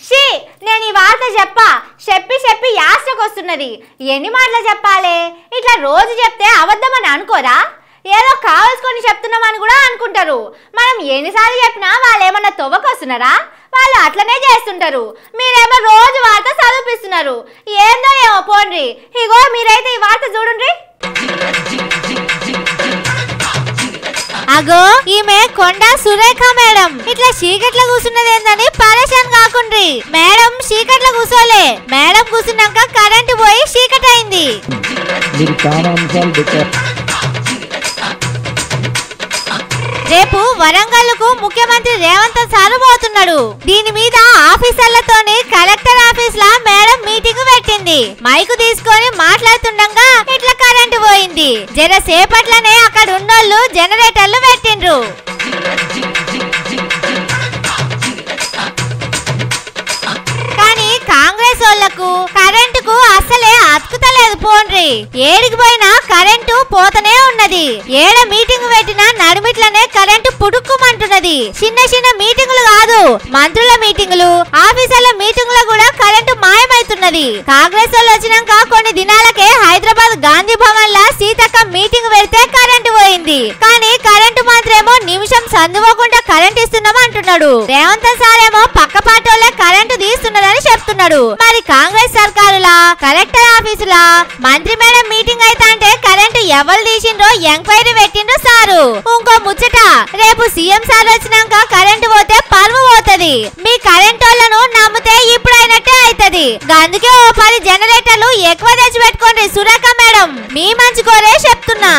She నేను ఈ వార్త చెప్పి యాస్టకొస్తున్నది. ఎన్ని మాటలు చెప్పాలి? ఇట్లా రోజు చెప్తే అబద్ధమని అనుకోరా? ఏదో కావాల్సుకొని చెప్తున్నామని కూడా అనుకుంటారు. మనం ఎన్నిసార్లు చెప్పినా వాళ్ళు ఏమన్నా తవ్వకొస్తున్నారా? వాళ్ళు అట్లనే చేస్తుంటారు. మీరేమో రోజు వార్త చదివిస్తున్నారు. ఏందో ఏమో పోండ్రి. ఇగో మీరైతే ఈ వార్త చూడండి. అగో ఈమె కొండ సురేఖ మేడం ఇట్లా చీకట్ల కూర్చున్నదేందని పరేషాన్ కాకుండ్రి. మేడం చీకట్ల కూర్చోలే. మేడం కూర్చున్నాక కరెంటు పోయి చీకట్ అయింది. రేపు వరంగల్కు ముఖ్యమంత్రి రేవంత్ సార్ పోతున్నాడు. దీని మీద ఆఫీసర్లతోని కలెక్టర్ ఆఫీస్ లా మేడం మీటింగ్ పెట్టింది. మైకు తీసుకొని మాట్లాడుతుండగా ఇట్లా కరెంటు పోయింది. జర సేపట్లనే అక్కడ ఉన్నోళ్ళు జనరేటర్లు పెట్టిండ్రు. కానీ కాంగ్రెస్ వాళ్ళకు కరెంటుకు అసలే అతుకుతలేదు పోండ్రి. ఏడికి పోయినా కరెంటు పోతనే ఉన్నది. ఏడ మీటింగ్ పెట్టినా నడుమిట్లనే కరెంటు పుడుక్కుమంటున్నది. చిన్న చిన్న మీటింగులు కాదు, మంత్రుల మీటింగులు, ఆఫీసర్ల మీటింగులు కూడా కరెంటు మాయమైతున్నది. కాంగ్రెస్ వాళ్ళు వచ్చినాక కొన్ని దినాలకే హైదరాబాద్ గాంధీ భవన్ లా సీతక్క మీటింగ్ పెడితే కరెంటు పోయింది. కానీ కరెంటు మాత్రమేమో నిమిషం సందువకుండా కరెంట్ ఇస్తున్నాం అంటున్నాడు. రేవంత్ సార్ ఏమో పక్క పాటోలే కరెంటు తీస్తున్నదని చెప్తున్నాడు. మరి కాంగ్రెస్ సర్కారులా కలెక్టర్ ఆఫీసులా మంత్రి మేడం మీటింగ్ అయితే అంటే కరెంటు ఎవరు తీసిండ్రో ఎంక్వైరీ పెట్టిండ్రు సారు. ఇంకో ముచ్చట, రేపు సీఎం సార్ వచ్చినాక కరెంటు పోతే పరువు పోతది. మీ కరెంట్ వాళ్ళను నమ్మితే ఇప్పుడు అయినట్టే అవుతది. అందుకే ఓ 10 జనరేటర్లు ఎక్కువ తెచ్చి పెట్టుకోండి సురేఖ మేడం. మీ మంచి కోరే చెప్తున్నా.